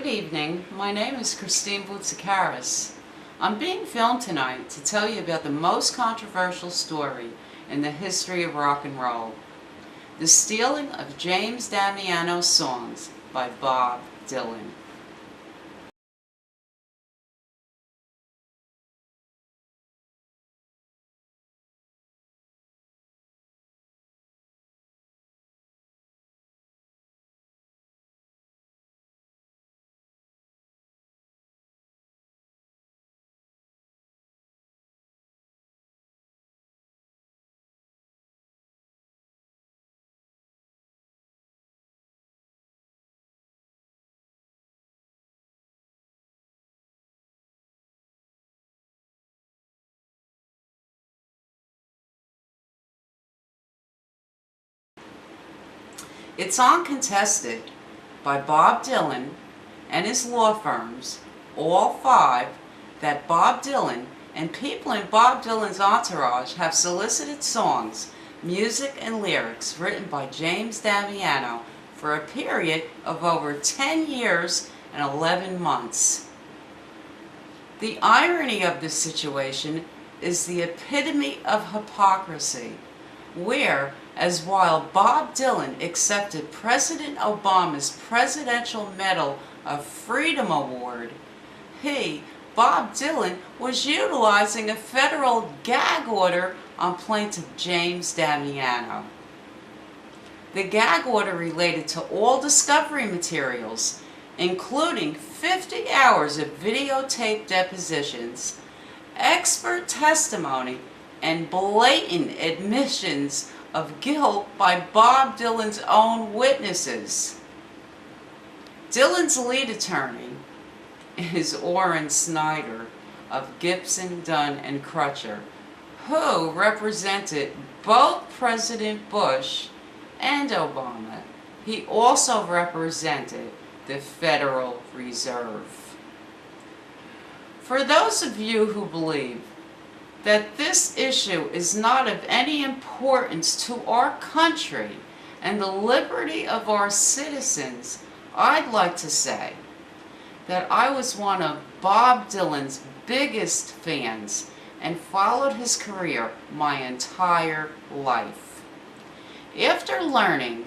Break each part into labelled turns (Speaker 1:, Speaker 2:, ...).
Speaker 1: evening, my name is Christine Boutsikaris. I'm being filmed tonight to tell you about the most controversial story in the history of rock and roll. The stealing of James Damiano's songs by Bob Dylan. It's uncontested by Bob Dylan and his law firms, all five, that Bob Dylan and people in Bob Dylan's entourage have solicited songs, music, and lyrics written by James Damiano for a period of over 10 years and 11 months. The irony of this situation is the epitome of hypocrisy, where, as while Bob Dylan accepted President Obama's Presidential Medal of Freedom Award, Bob Dylan, was utilizing a federal gag order on plaintiff James Damiano. The gag order related to all discovery materials, including 50 hours of videotape depositions, expert testimony, and blatant admissions of guilt by Bob Dylan's own witnesses. Dylan's lead attorney is Orrin Snyder of Gibson, Dunn and Crutcher, who represented both President Bush and Obama. He also represented the Federal Reserve. For those of you who believe that this issue is not of any importance to our country and the liberty of our citizens, I'd like to say that I was one of Bob Dylan's biggest fans and followed his career my entire life. After learning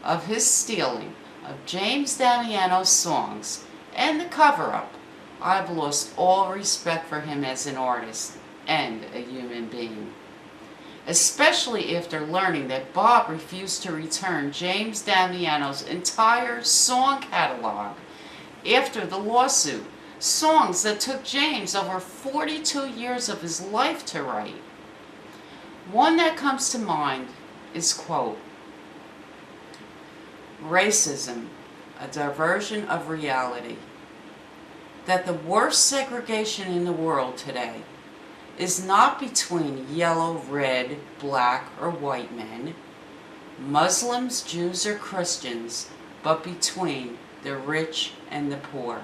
Speaker 1: of his stealing of James Damiano's songs and the cover-up, I've lost all respect for him as an artist and a human being. Especially after learning that Bob refused to return James Damiano's entire song catalog after the lawsuit, songs that took James over 42 years of his life to write. One that comes to mind is, quote, "Racism, a diversion of reality. That the worst segregation in the world today is not between yellow, red, black, or white men, Muslims, Jews, or Christians, but between the rich and the poor."